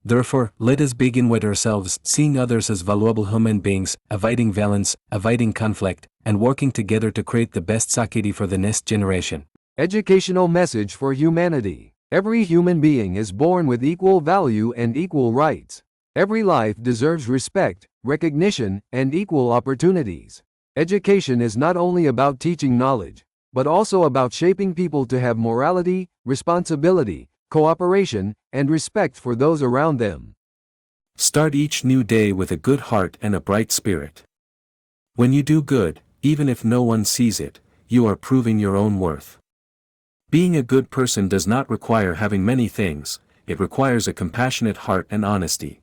Therefore, let us begin with ourselves, seeing others as valuable human beings, avoiding violence, avoiding conflict, and working together to create the best society for the next generation. Educational message for humanity. Every human being is born with equal value and equal rights. Every life deserves respect, recognition, and equal opportunities. Education is not only about teaching knowledge, but also about shaping people to have morality, responsibility, cooperation, and respect for those around them. Start each new day with a good heart and a bright spirit. When you do good, even if no one sees it, you are proving your own worth. Being a good person does not require having many things, it requires a compassionate heart and honesty.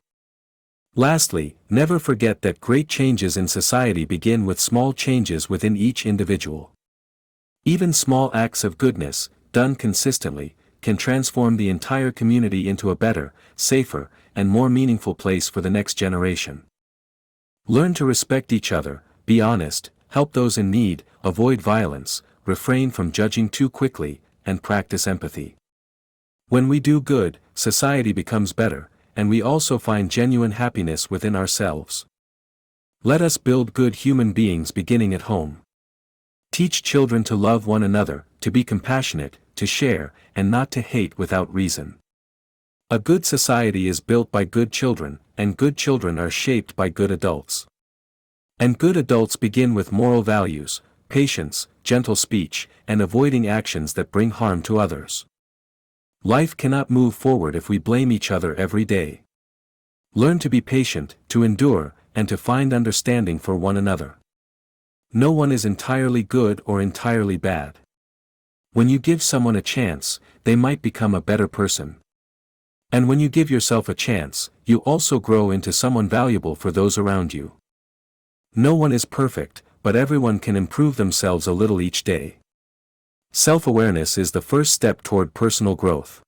Lastly, never forget that great changes in society begin with small changes within each individual. Even small acts of goodness, done consistently, can transform the entire community into a better, safer, and more meaningful place for the next generation. Learn to respect each other, be honest, help those in need, avoid violence, refrain from judging too quickly, and practice empathy. When we do good, society becomes better, and we also find genuine happiness within ourselves. Let us build good human beings beginning at home. Teach children to love one another, to be compassionate, to share, and not to hate without reason. A good society is built by good children, and good children are shaped by good adults. And good adults begin with moral values, patience, gentle speech, and avoiding actions that bring harm to others. Life cannot move forward if we blame each other every day. Learn to be patient, to endure, and to find understanding for one another. No one is entirely good or entirely bad. When you give someone a chance, they might become a better person. And when you give yourself a chance, you also grow into someone valuable for those around you. No one is perfect, but everyone can improve themselves a little each day. Self-awareness is the first step toward personal growth.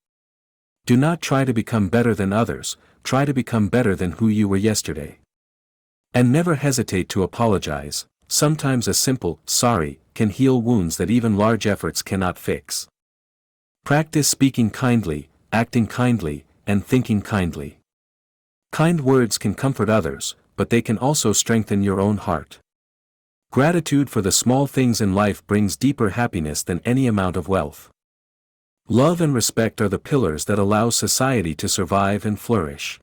Do not try to become better than others, try to become better than who you were yesterday. And never hesitate to apologize. Sometimes a simple, sorry, can heal wounds that even large efforts cannot fix. Practice speaking kindly, acting kindly, and thinking kindly. Kind words can comfort others, but they can also strengthen your own heart. Gratitude for the small things in life brings deeper happiness than any amount of wealth. Love and respect are the pillars that allow society to survive and flourish.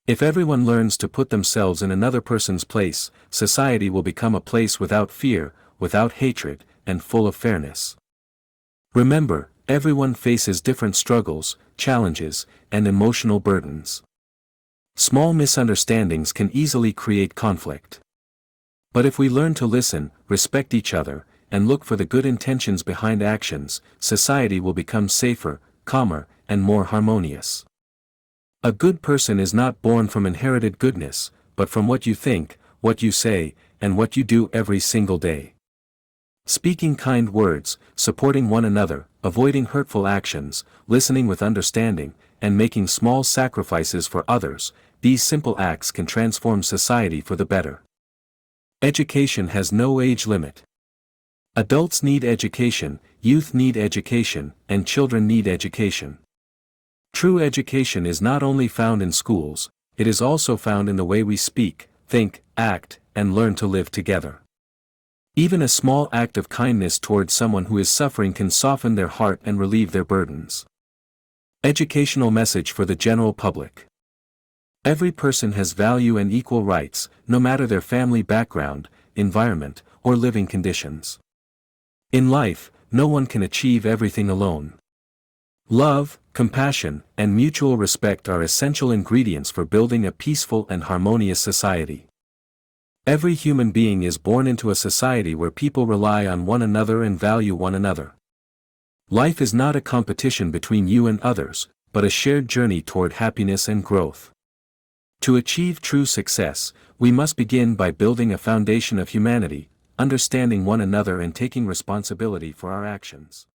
If everyone learns to put themselves in another person's place, society will become a place without fear, without hatred, and full of fairness. Remember, everyone faces different struggles, challenges, and emotional burdens. Small misunderstandings can easily create conflict. But if we learn to listen, respect each other, and look for the good intentions behind actions, society will become safer, calmer, and more harmonious. A good person is not born from inherited goodness, but from what you think, what you say, and what you do every single day. Speaking kind words, supporting one another, avoiding hurtful actions, listening with understanding, and making small sacrifices for others, these simple acts can transform society for the better. Education has no age limit. Adults need education, youth need education, and children need education. True education is not only found in schools, it is also found in the way we speak, think, act, and learn to live together. Even a small act of kindness towards someone who is suffering can soften their heart and relieve their burdens. Educational message for the general public. Every person has value and equal rights, no matter their family background, environment, or living conditions. In life, no one can achieve everything alone. Love, compassion, and mutual respect are essential ingredients for building a peaceful and harmonious society. Every human being is born into a society where people rely on one another and value one another. Life is not a competition between you and others, but a shared journey toward happiness and growth. To achieve true success, we must begin by building a foundation of humanity, understanding one another and taking responsibility for our actions.